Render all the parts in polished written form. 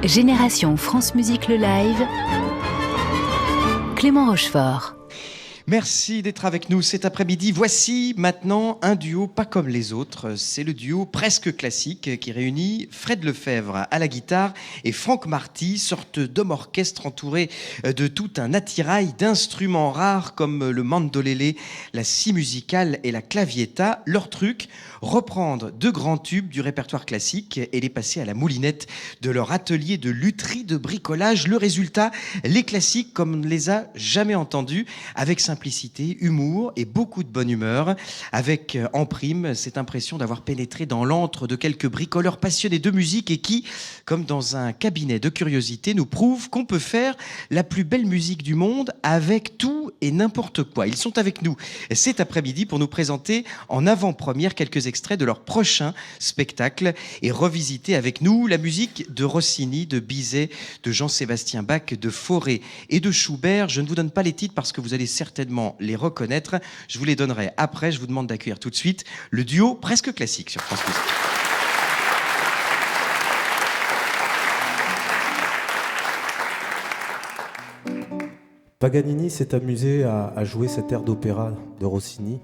Génération France Musique le live, Clément Rochefort. Merci d'être avec nous cet après-midi. Voici maintenant un duo pas comme les autres. C'est le duo presque classique qui réunit Fred Lefebvre à la guitare et Franck Marty, sorte d'homme orchestre entouré de tout un attirail d'instruments rares comme le mandolélé, la scie musicale et la clavietta. Leur truc, reprendre de grands tubes du répertoire classique et les passer à la moulinette de leur atelier de lutherie de bricolage. Le résultat, les classiques comme on ne les a jamais entendus, avec simplicité, humour et beaucoup de bonne humeur, avec en prime cette impression d'avoir pénétré dans l'antre de quelques bricoleurs passionnés de musique et qui, comme dans un cabinet de curiosité, nous prouvent qu'on peut faire la plus belle musique du monde avec tout et n'importe quoi. Ils sont avec nous cet après-midi pour nous présenter en avant-première quelques extraits de leur prochain spectacle et revisiter avec nous la musique de Rossini, de Bizet, de Jean-Sébastien Bach, de Fauré et de Schubert. Je ne vous donne pas les titres parce que vous allez certainement les reconnaître. Je vous les donnerai après. Je vous demande d'accueillir tout de suite le duo presque classique sur France Musique. Paganini s'est amusé à jouer cet air d'opéra de Rossini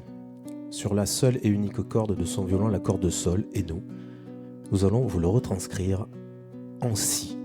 sur la seule et unique corde de son violon, la corde de sol, et nous allons vous le retranscrire en si.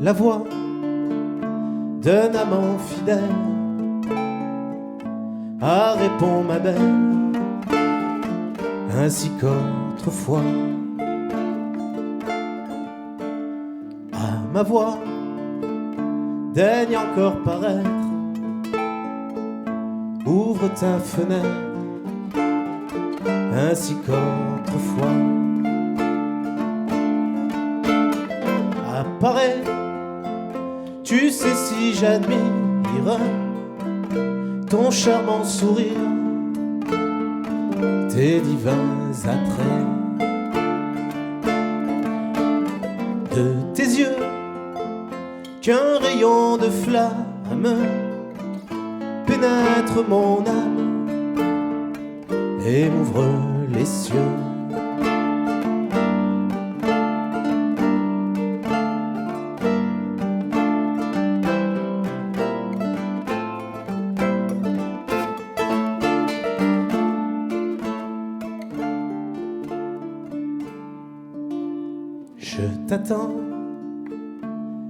la voix d'un amant fidèle. Ah, réponds ma belle, ainsi qu'autrefois. Ah, ma voix, daigne encore paraître. Ouvre ta fenêtre, ainsi qu'autrefois. Apparaît, tu sais si j'admire ton charmant sourire, tes divins attraits. De tes yeux, qu'un rayon de flamme pénètre mon âme et m'ouvre les cieux. Je t'attends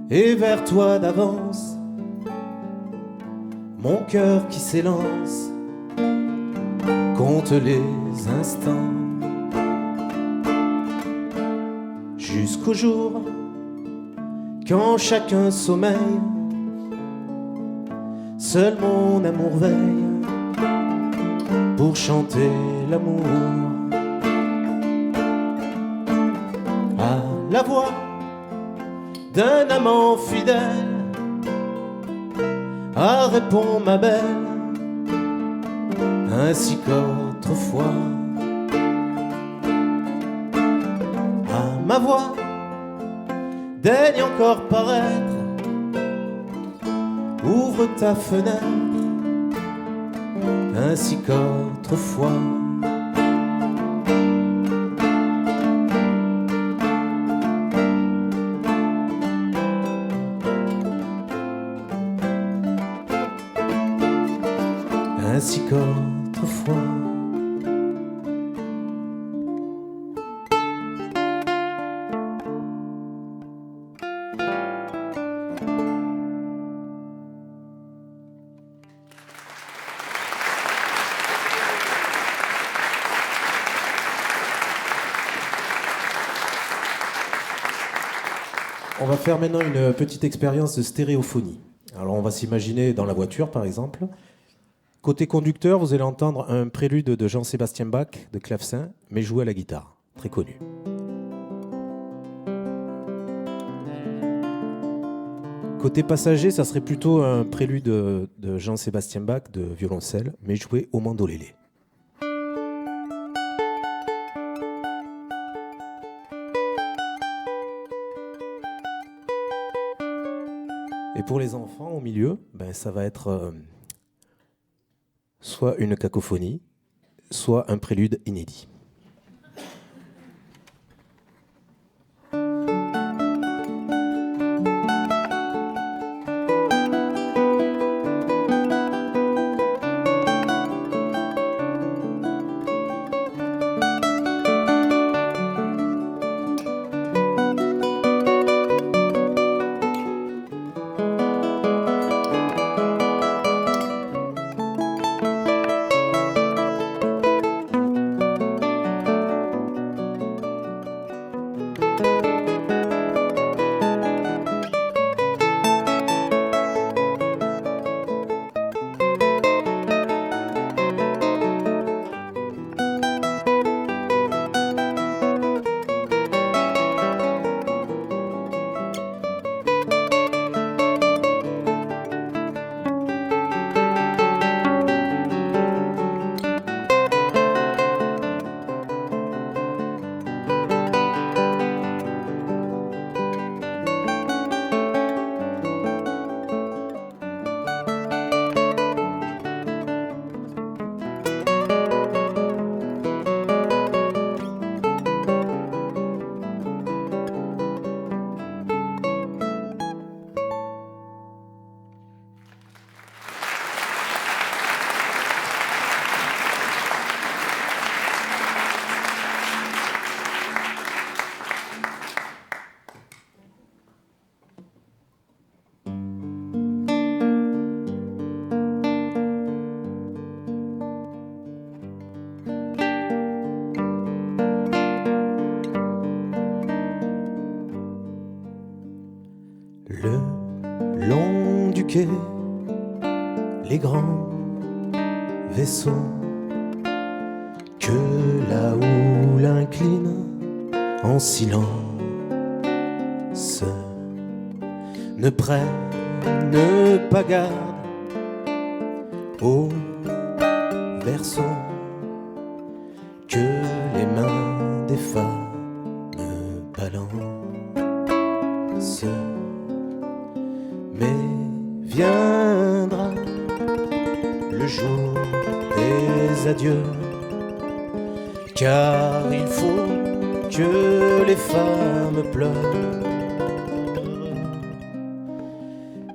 et vers toi d'avance, mon cœur qui s'élance compte les instants jusqu'au jour quand chacun sommeille. Seul mon amour veille pour chanter l'amour. À la voix d'un amant fidèle, ah, réponds ma belle, ainsi qu'autrefois. Ah, ma voix, daigne encore paraître. Ouvre ta fenêtre, ainsi qu'autrefois. Ainsi qu'autrefois. On va faire maintenant une petite expérience de stéréophonie. Alors on va s'imaginer dans la voiture par exemple. Côté conducteur, vous allez entendre un prélude de Jean-Sébastien Bach de clavecin, mais joué à la guitare, très connu. Côté passager, ça serait plutôt un prélude de Jean-Sébastien Bach de violoncelle, mais joué au mandolélé. Et pour les enfants, au milieu, ça va être soit une cacophonie, soit un prélude inédit. quai, les grands vaisseaux que la houle incline en silence ne prennent pas garde au berceau que les mains des femmes balancent. Mais viendra le jour des adieux, car il faut que les femmes pleurent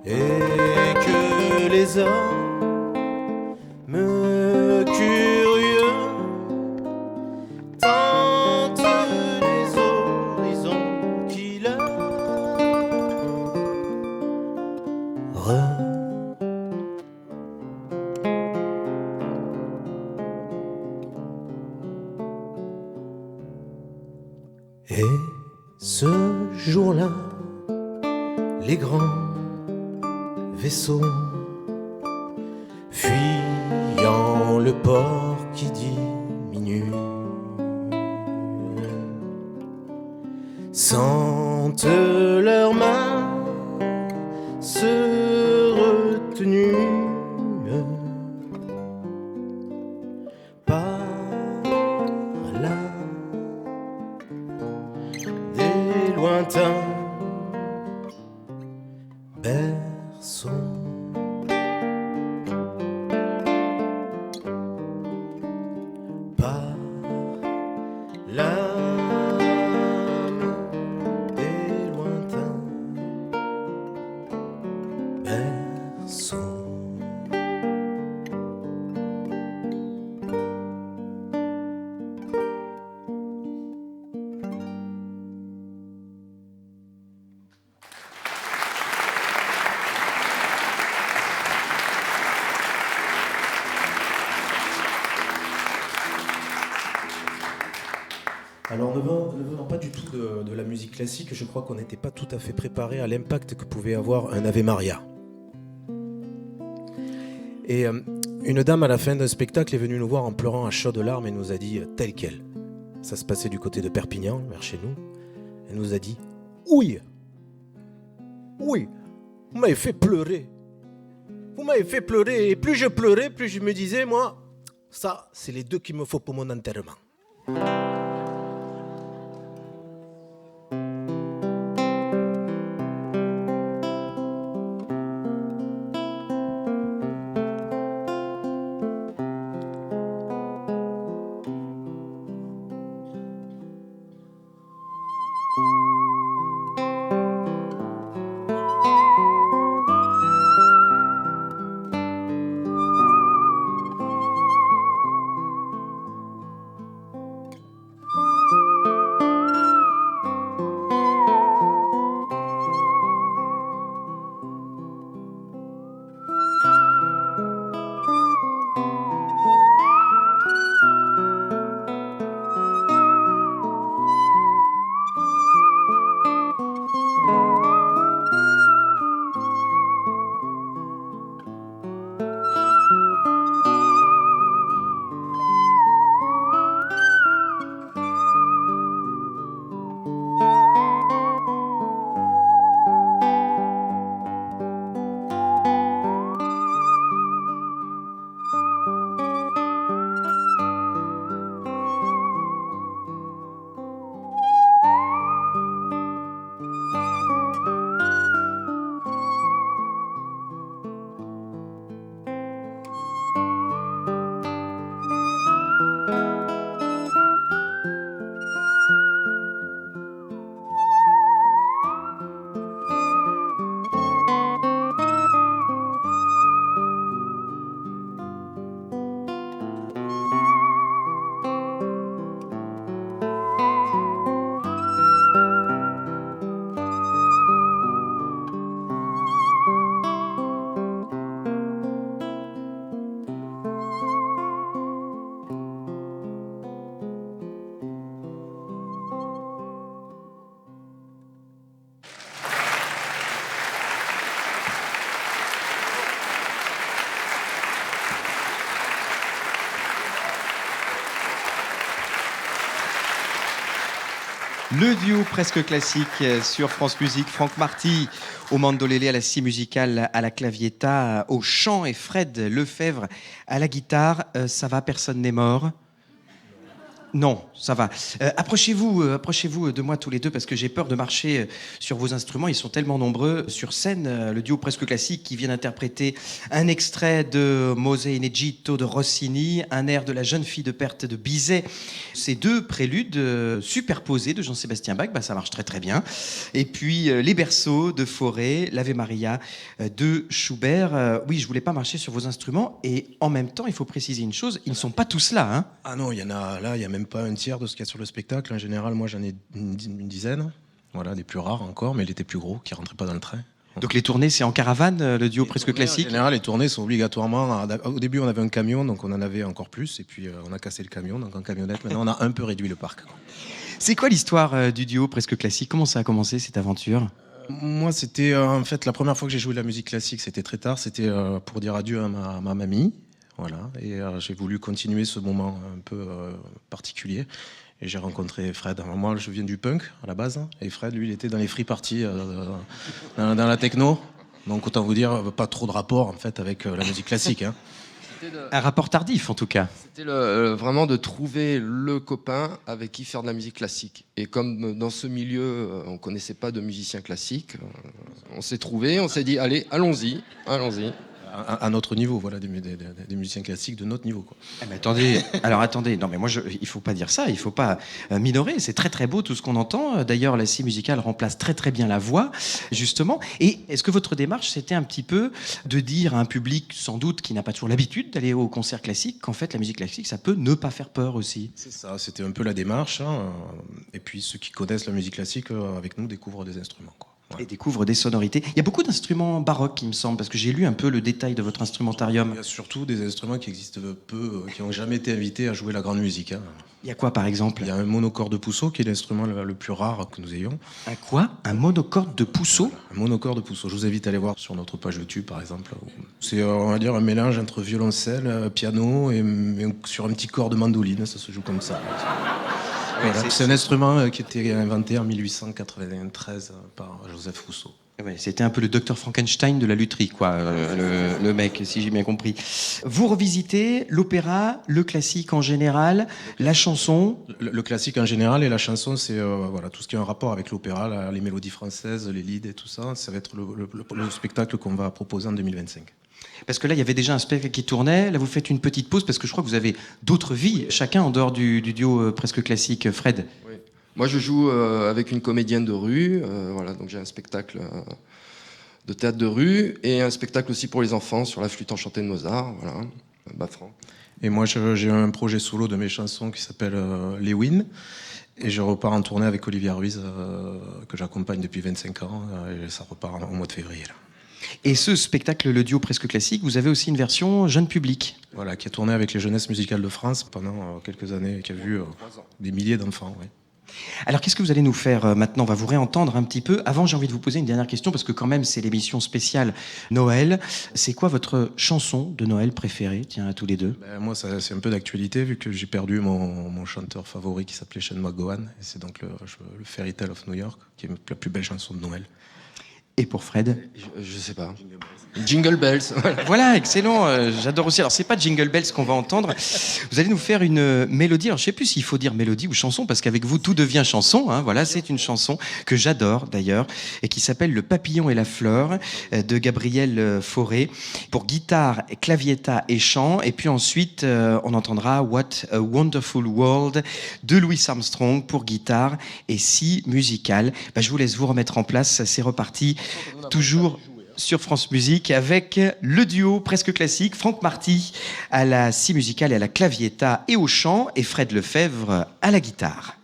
et que les hommes curieux tentent les horizons qui leur et ce jour-là, les grands vaisseaux fuyant le port qui diminue sentent leurs mains se retenues par là des lointains berceaux. Par l'âme des lointains berceaux. Alors, ne venant pas du tout de la musique classique, je crois qu'on n'était pas tout à fait préparé à l'impact que pouvait avoir un Ave Maria. Et une dame à la fin d'un spectacle est venue nous voir en pleurant à chaudes larmes et nous a dit tel quel. Ça se passait du côté de Perpignan, vers chez nous. Elle nous a dit oui, oui, vous m'avez fait pleurer. Vous m'avez fait pleurer. Et plus je pleurais, plus je me disais, moi, ça, c'est les deux qu'il me faut pour mon enterrement. Le duo presque classique sur France Musique, Franck Marty au mandolélé, à la scie musicale, à la clavietta, au chant, et Fred Lefebvre à la guitare. Ça va, personne n'est mort? Non, ça va. Approchez-vous de moi tous les deux parce que j'ai peur de marcher sur vos instruments. Ils sont tellement nombreux sur scène. Le duo presque classique qui vient d'interpréter un extrait de Mose in Egitto de Rossini, un air de La jeune fille de Perthes de Bizet. Ces deux préludes superposés de Jean-Sébastien Bach, ça marche très très bien. Et puis les berceaux de Fauré, l'Ave Maria de Schubert. Oui, je voulais pas marcher sur vos instruments et en même temps, il faut préciser une chose, ils ne sont pas tous là, hein. Ah non, il y en a là, il y a même pas un tiers de ce qu'il y a sur le spectacle. En général, moi, j'en ai une dizaine. Voilà, des plus rares encore, mais les étaient plus gros, qui rentraient pas dans le train. Donc les tournées, c'est en caravane, le duo presque En classique? général, les tournées sont obligatoirement... Au début, on avait un camion, donc on en avait encore plus. Et puis, on a cassé le camion, donc en camionnette. Maintenant, on a un peu réduit le parc. C'est quoi l'histoire du duo presque classique? Comment ça a commencé, cette aventure? Moi, c'était en fait la première fois que j'ai joué de la musique classique, c'était très tard. C'était pour dire adieu à ma mamie. Voilà, et j'ai voulu continuer ce moment un peu particulier. Et j'ai rencontré Fred. Alors moi, je viens du punk à la base, et Fred, lui, il était dans les free parties, dans la techno. Donc autant vous dire, pas trop de rapport en fait avec la musique classique. Hein. Un rapport tardif, en tout cas. C'était vraiment de trouver le copain avec qui faire de la musique classique. Et comme dans ce milieu, on connaissait pas de musiciens classiques, on s'est trouvé, on s'est dit, allez, allons-y. À notre niveau, voilà, des musiciens classiques de notre niveau, quoi. Mais attendez, non mais moi, il faut pas dire ça, il faut pas minorer, c'est très très beau tout ce qu'on entend. D'ailleurs, la scie musicale remplace très très bien la voix, justement. Et est-ce que votre démarche, c'était un petit peu de dire à un public, sans doute, qui n'a pas toujours l'habitude d'aller au concert classique, qu'en fait, la musique classique, ça peut ne pas faire peur aussi? C'est ça, c'était un peu la démarche. Hein. Et puis, ceux qui connaissent la musique classique, avec nous, découvrent des instruments, quoi. Et découvre des sonorités. Il y a beaucoup d'instruments baroques, il me semble, parce que j'ai lu un peu le détail de votre instrumentarium. Il y a surtout des instruments qui existent peu, qui n'ont jamais été invités à jouer la grande musique. Hein. Il y a quoi, par exemple? Il y a un monocorde de Pousseau, qui est l'instrument le plus rare que nous ayons. Un quoi? Un monocorde de Pousseau? Un monocorde de Pousseau. Je vous invite à aller voir sur notre page YouTube, par exemple. C'est, on va dire, un mélange entre violoncelle, piano et sur un petit corps de mandoline. Ça se joue comme ça. Voilà. C'est un instrument qui a été inventé en 1893 par Joseph Rousseau. Ouais, c'était un peu le docteur Frankenstein de la lutherie, quoi, le mec, si j'ai bien compris. Vous revisitez l'opéra, le classique en général, la chanson. Le classique en général et la chanson, c'est voilà, tout ce qui a un rapport avec l'opéra, les mélodies françaises, les lieds et tout ça. Ça va être le spectacle qu'on va proposer en 2025. Parce que là, il y avait déjà un spectacle qui tournait. Là, vous faites une petite pause parce que je crois que vous avez d'autres vies, chacun en dehors du duo presque classique. Fred? Oui. Moi, je joue avec une comédienne de rue. Voilà, donc j'ai un spectacle de théâtre de rue et un spectacle aussi pour les enfants sur la flûte enchantée de Mozart. Voilà, Franck. Et moi, j'ai un projet solo de mes chansons qui s'appelle Les Wins. Et je repars en tournée avec Olivia Ruiz, que j'accompagne depuis 25 ans. Et ça repart au mois de février. Là. Et ce spectacle, le duo presque classique, vous avez aussi une version jeune public. Voilà, qui a tourné avec les Jeunesses musicales de France pendant quelques années, qui a vu des milliers d'enfants. Ouais. Alors, qu'est-ce que vous allez nous faire maintenant? On va vous réentendre un petit peu. Avant, j'ai envie de vous poser une dernière question, parce que quand même, c'est l'émission spéciale Noël. C'est quoi votre chanson de Noël préférée? Tiens, à tous les deux. Moi, c'est un peu d'actualité, vu que j'ai perdu mon chanteur favori qui s'appelait Shane McGowan. Et c'est donc le Fairy Tale of New York, qui est la plus belle chanson de Noël. Et pour Fred? Je sais pas. Jingle Bells. Voilà, excellent. J'adore aussi. Alors, c'est pas Jingle Bells qu'on va entendre. Vous allez nous faire une mélodie. Alors, je sais plus s'il faut dire mélodie ou chanson, parce qu'avec vous, tout devient chanson. Hein. Voilà, c'est une chanson que j'adore d'ailleurs et qui s'appelle Le papillon et la fleur de Gabriel Fauré pour guitare, clavietta et chant. Et puis ensuite, on entendra What a Wonderful World de Louis Armstrong pour guitare et scie musicale. Je vous laisse vous remettre en place. C'est reparti. Toujours sur France Musique avec le duo presque classique Franck Marty à la scie musicale et à la clavietta et au chant et Fred Lefebvre à la guitare.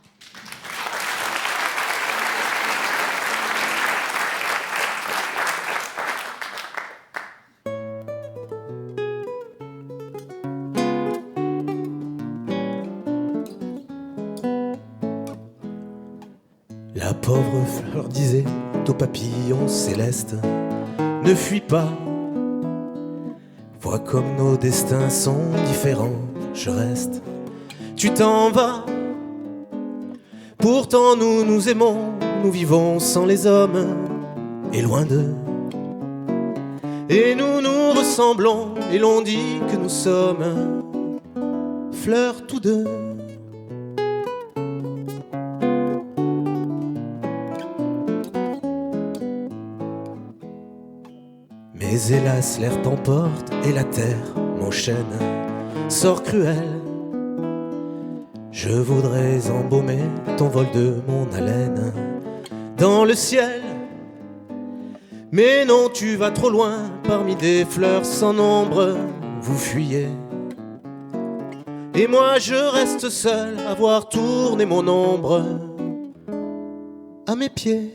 La pauvre fleur disait au papillon céleste, ne fuis pas, vois comme nos destins sont différents, je reste. Tu t'en vas, Pourtant nous nous aimons, nous vivons sans les hommes et loin d'eux. Et nous nous ressemblons et l'on dit que nous sommes fleurs tous deux. Mais hélas l'air t'emporte et la terre m'enchaîne, sort cruel. Je voudrais embaumer ton vol de mon haleine dans le ciel. Mais non, tu vas trop loin, parmi des fleurs sans nombre, vous fuyez. Et moi je reste seul à voir tourner mon ombre à mes pieds.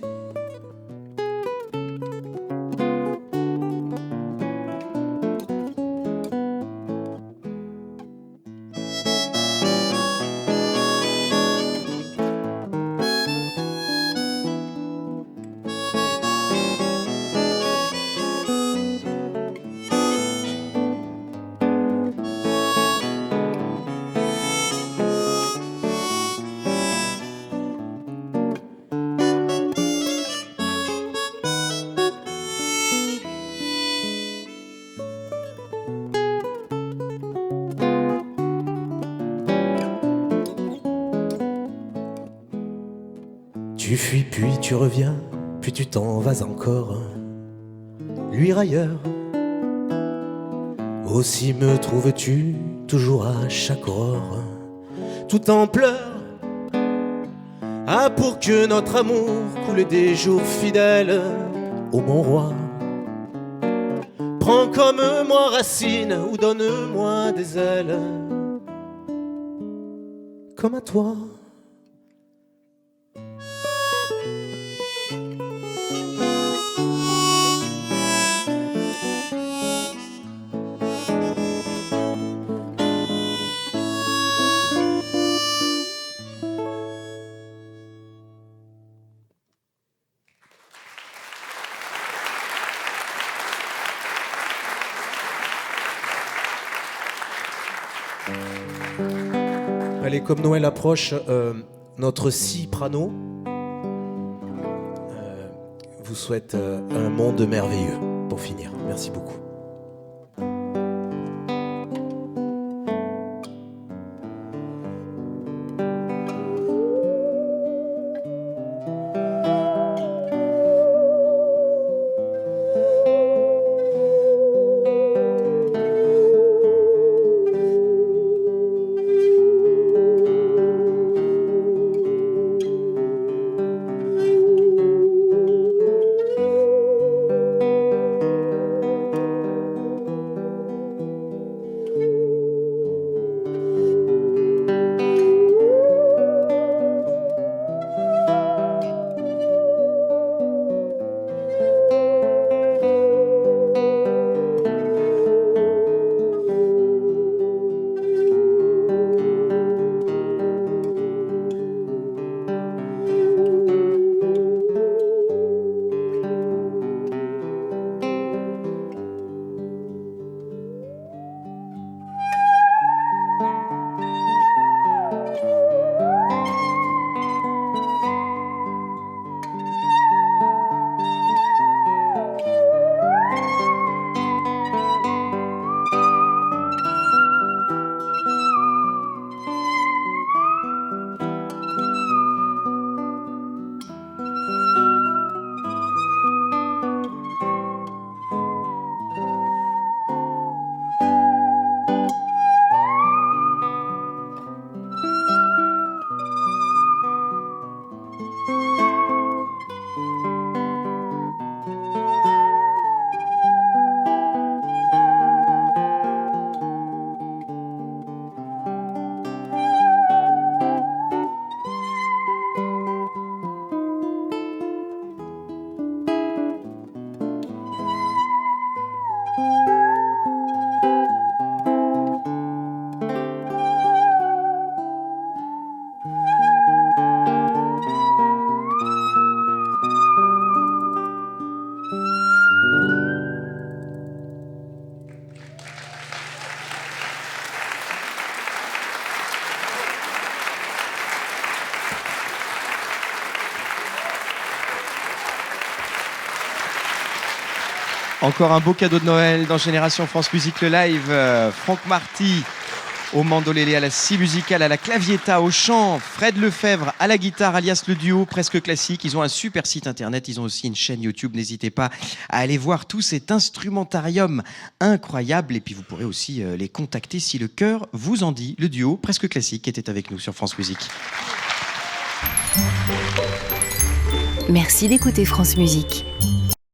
Tu fuis puis tu reviens, puis tu t'en vas encore, luire ailleurs. Aussi me trouves-tu toujours à chaque aurore, tout en pleurs. Ah, pour que notre amour coule des jours fidèles, ô mon roi. Prends comme moi racine ou donne-moi des ailes, comme à toi. Allez, comme Noël approche, notre soprano vous souhaite un monde merveilleux pour finir. Merci beaucoup. Encore un beau cadeau de Noël dans Génération France Musique le live. Franck Marty au mandolélé, à la scie musicale, à la clavietta, au chant, Fred Lefebvre à la guitare, alias le duo presque classique. Ils ont un super site internet, ils ont aussi une chaîne YouTube. N'hésitez pas à aller voir tout cet instrumentarium incroyable. Et puis vous pourrez aussi les contacter si le cœur vous en dit. Le duo presque classique était avec nous sur France Musique. Merci d'écouter France Musique.